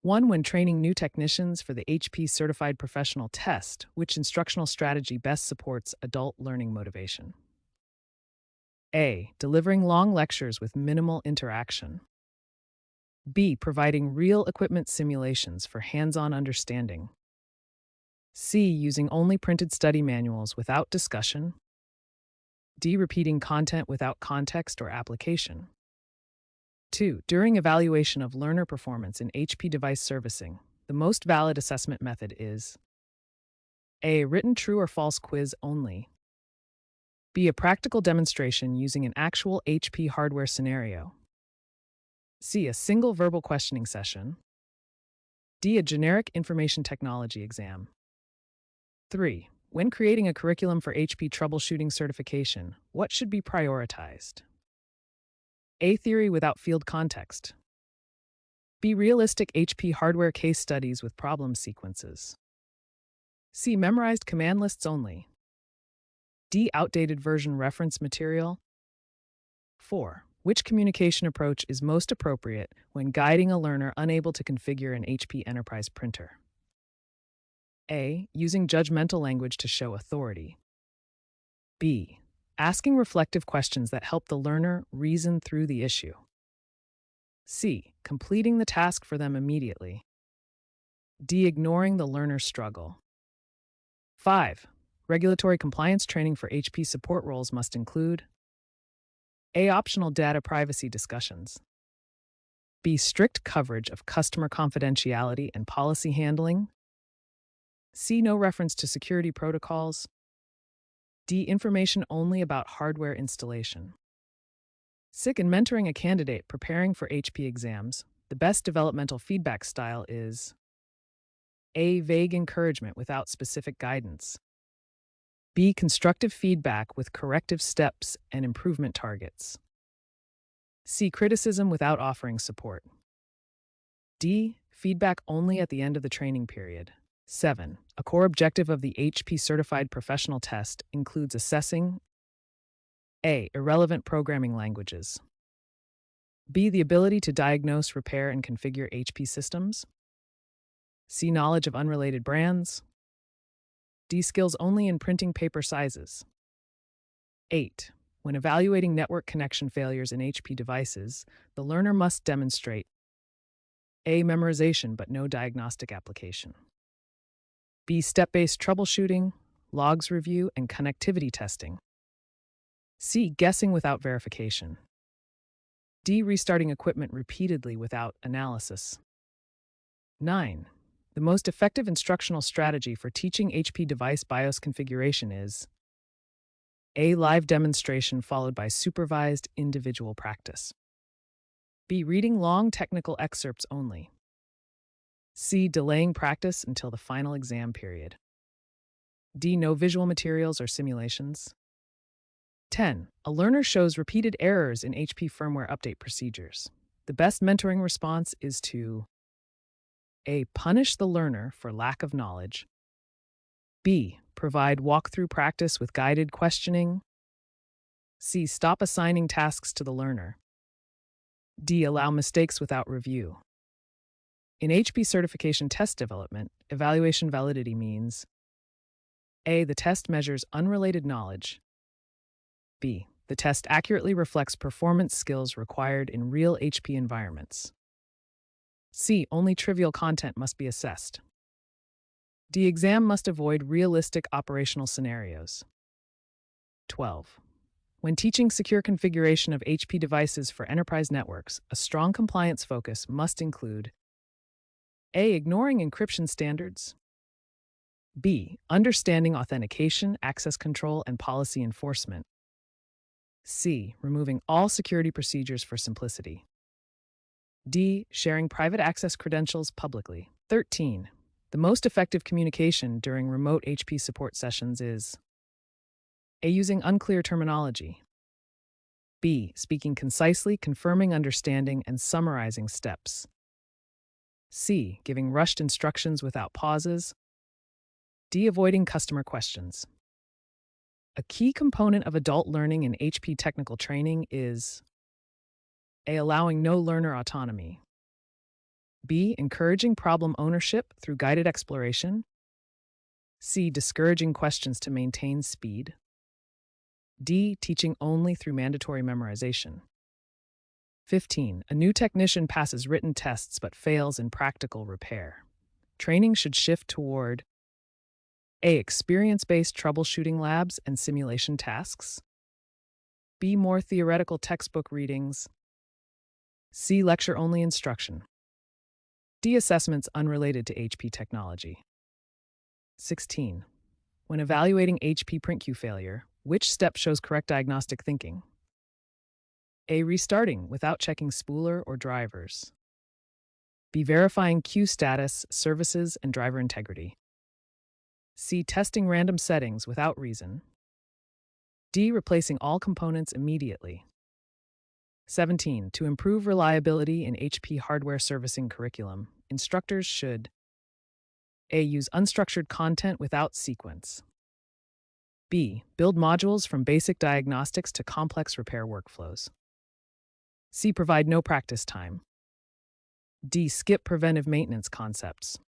One, when training new technicians for the HP Certified Professional Test, which instructional strategy best supports adult learning motivation? A. Delivering long lectures with minimal interaction. B. Providing real equipment simulations for hands on understanding. C. Using only printed study manuals without discussion. D. Repeating content without context or application. 2. During evaluation of learner performance in HP device servicing, the most valid assessment method is A. Written true or false quiz only. B. A practical demonstration using an actual HP hardware scenario. C. A single verbal questioning session. D. A generic information technology exam. 3. When creating a curriculum for HP troubleshooting certification, what should be prioritized? A. Theory without field context. B. Realistic HP hardware case studies with problem sequences. C. Memorized command lists only. D. Outdated version reference material. 4. Which communication approach is most appropriate when guiding a learner unable to configure an HP Enterprise printer? A. Using judgmental language to show authority. B. Asking reflective questions that help the learner reason through the issue. C. Completing the task for them immediately. D. Ignoring the learner's struggle. 5. Regulatory compliance training for HP support roles must include A. Optional data privacy discussions. B. Strict coverage of customer confidentiality and policy handling. C. No reference to security protocols. D. Information only about hardware installation. In mentoring a candidate preparing for HP exams, the best developmental feedback style is A. Vague encouragement without specific guidance. B. Constructive feedback with corrective steps and improvement targets. C. Criticism without offering support. D. Feedback only at the end of the training period. 7. A core objective of the HP Certified Professional Test includes assessing A. Irrelevant programming languages. B. The ability to diagnose, repair, and configure HP systems. C. Knowledge of unrelated brands. D. Skills only in printing paper sizes. 8. When evaluating network connection failures in HP devices, the learner must demonstrate A. Memorization but no diagnostic application. B. Step-based troubleshooting, logs review, and connectivity testing. C. Guessing without verification. D. Restarting equipment repeatedly without analysis. 9. The most effective instructional strategy for teaching HP device BIOS configuration is A. Live demonstration followed by supervised individual practice. B. Reading long technical excerpts only. C. Delaying practice until the final exam period. D. No visual materials or simulations. 10. A learner shows repeated errors in HP firmware update procedures. The best mentoring response is to A. Punish the learner for lack of knowledge. B. Provide walkthrough practice with guided questioning. C. Stop assigning tasks to the learner. D. Allow mistakes without review. In HP certification test development, evaluation validity means A. The test measures unrelated knowledge. B. The test accurately reflects performance skills required in real HP environments. C. Only trivial content must be assessed. D. Exam must avoid realistic operational scenarios. 12. When teaching secure configuration of HP devices for enterprise networks, a strong compliance focus must include A. Ignoring encryption standards. B. Understanding authentication, access control, and policy enforcement. C. Removing all security procedures for simplicity. D. Sharing private access credentials publicly. 13. The most effective communication during remote HP support sessions is A. Using unclear terminology. B. Speaking concisely, confirming understanding, and summarizing steps. C. Giving rushed instructions without pauses. D. Avoiding customer questions. A key component of adult learning in HP technical training is A. Allowing no learner autonomy. B. Encouraging problem ownership through guided exploration. C. Discouraging questions to maintain speed. D. Teaching only through mandatory memorization. 15. A new technician passes written tests but fails in practical repair. Training should shift toward A. Experience-based troubleshooting labs and simulation tasks. B. More theoretical textbook readings. C. Lecture-only instruction. D. Assessments unrelated to HP technology. 16. When evaluating HP print queue failure, which step shows correct diagnostic thinking? A. Restarting without checking spooler or drivers. B. Verifying queue status, services, and driver integrity. C. Testing random settings without reason. D. Replacing all components immediately. 17. To improve reliability in HP hardware servicing curriculum, instructors should A. Use unstructured content without sequence. B. Build modules from basic diagnostics to complex repair workflows. C. Provide no practice time. D. Skip preventive maintenance concepts.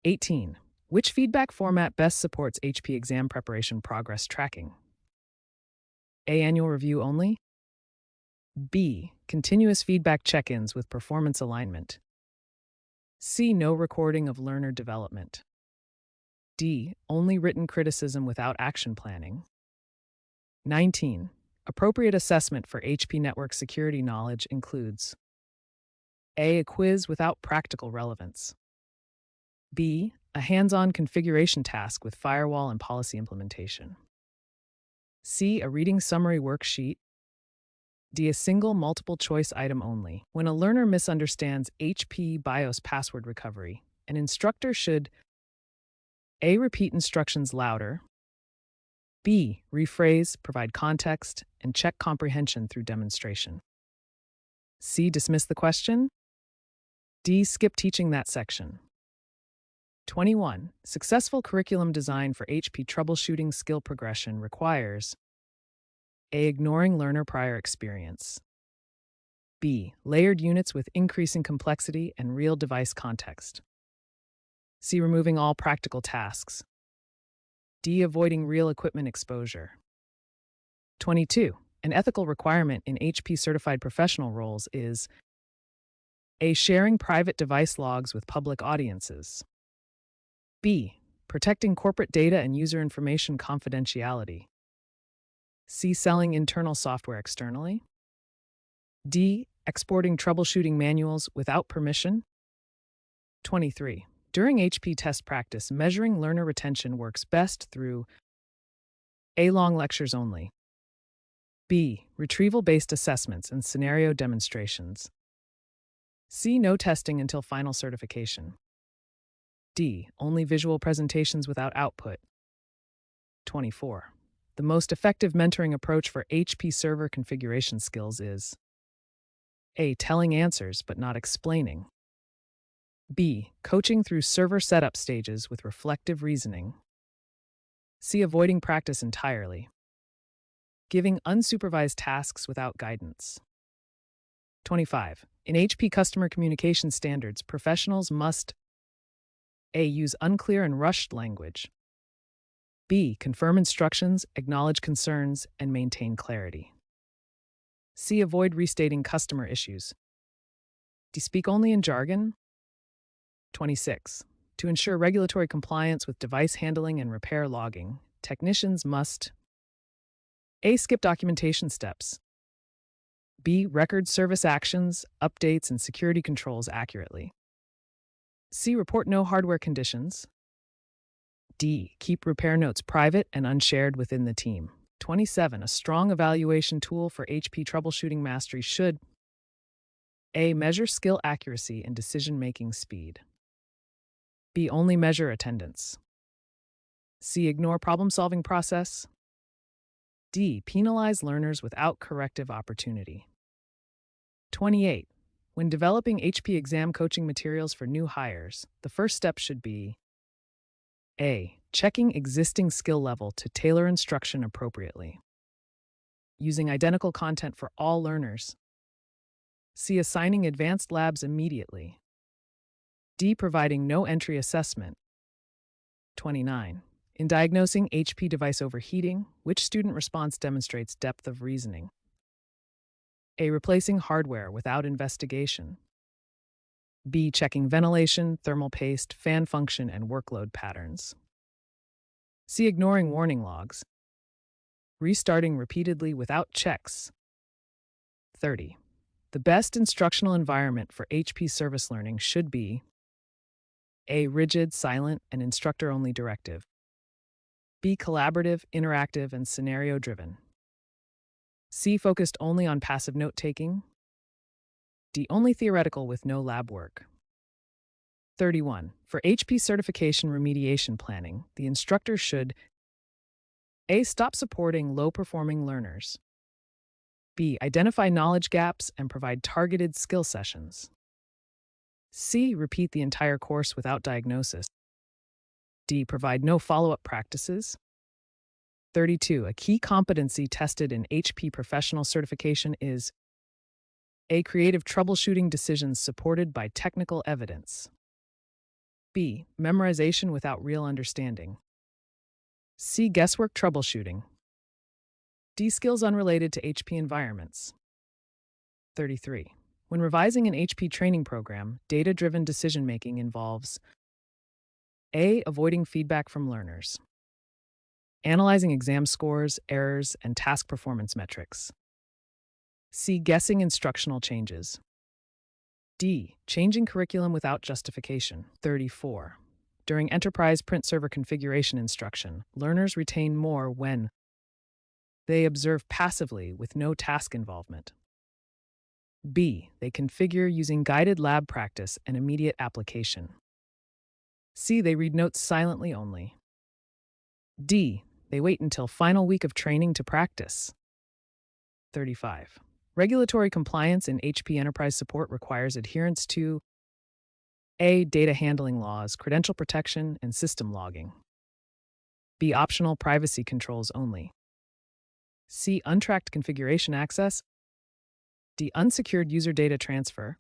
18. Which feedback format best supports HP exam preparation progress tracking? A. Annual review only. B. Continuous feedback check-ins with performance alignment. C. No recording of learner development. D. Only written criticism without action planning. 19. Appropriate assessment for HP network security knowledge includes A. Quiz without practical relevance. B. A hands-on configuration task with firewall and policy implementation. C. A reading summary worksheet. D. A single multiple choice item only. When a learner misunderstands HP BIOS password recovery, an instructor should A. Repeat instructions louder. B. Rephrase, provide context, and check comprehension through demonstration. C. Dismiss the question. D. Skip teaching that section. 21. Successful curriculum design for HP troubleshooting skill progression requires A. Ignoring learner prior experience. B. Layered units with increasing complexity and real device context. C. Removing all practical tasks. D. Avoiding real equipment exposure. 22. An ethical requirement in HP certified professional roles is A. Sharing private device logs with public audiences. B. Protecting corporate data and user information confidentiality. C. Selling internal software externally. D. Exporting troubleshooting manuals without permission. 23. During HP test practice, measuring learner retention works best through A. Long lectures only. B. Retrieval-based assessments and scenario demonstrations. C. No testing until final certification. D. Only visual presentations without output. 24. The most effective mentoring approach for HP server configuration skills is A. Telling answers but not explaining. B. Coaching through server setup stages with reflective reasoning. C. Avoiding practice entirely. Giving unsupervised tasks without guidance. 25. In HP customer communication standards, professionals must A. Use unclear and rushed language. B. Confirm instructions, acknowledge concerns, and maintain clarity. C. Avoid restating customer issues. D. Speak only in jargon. 26. To ensure regulatory compliance with device handling and repair logging, technicians must A. Skip documentation steps. B. Record service actions, updates, and security controls accurately. C. Report no hardware conditions. D. Keep repair notes private and unshared within the team. 27. A strong evaluation tool for HP troubleshooting mastery should A. Measure skill accuracy and decision-making speed. B. Only measure attendance. C. Ignore problem-solving process. D. Penalize learners without corrective opportunity. 28. When developing HP exam coaching materials for new hires, the first step should be A. Checking existing skill level to tailor instruction appropriately. Using identical content for all learners. C. Assigning advanced labs immediately. D. Providing no entry assessment. 29. In diagnosing HP device overheating, which student response demonstrates depth of reasoning? A. Replacing hardware without investigation. B. Checking ventilation, thermal paste, fan function, and workload patterns. C. Ignoring warning logs. Restarting repeatedly without checks. 30. The best instructional environment for HP service learning should be A. Rigid, silent, and instructor-only directive. B. Collaborative, interactive, and scenario-driven. C. Focused only on passive note-taking. D. Only theoretical with no lab work. 31. For HP certification remediation planning, the instructor should A. Stop supporting low-performing learners. B. Identify knowledge gaps and provide targeted skill sessions. C. Repeat the entire course without diagnosis. D. Provide no follow-up practices. 32. A key competency tested in HP professional certification is A. Creative troubleshooting decisions supported by technical evidence. B. Memorization without real understanding. C. Guesswork troubleshooting. D. Skills unrelated to HP environments. 33. When revising an HP training program, data-driven decision-making involves A. Avoiding feedback from learners. Analyzing exam scores, errors, and task performance metrics. C. Guessing instructional changes. D. Changing curriculum without justification. 34. During enterprise print server configuration instruction, learners retain more when they observe passively with no task involvement. B. They configure using guided lab practice and immediate application. C. They read notes silently only. D. They wait until final week of training to practice. 35. Regulatory compliance in HP enterprise support requires adherence to A. Data handling laws, credential protection, and system logging. B. Optional privacy controls only. C. Untracked configuration access. D. Unsecured user data transfer.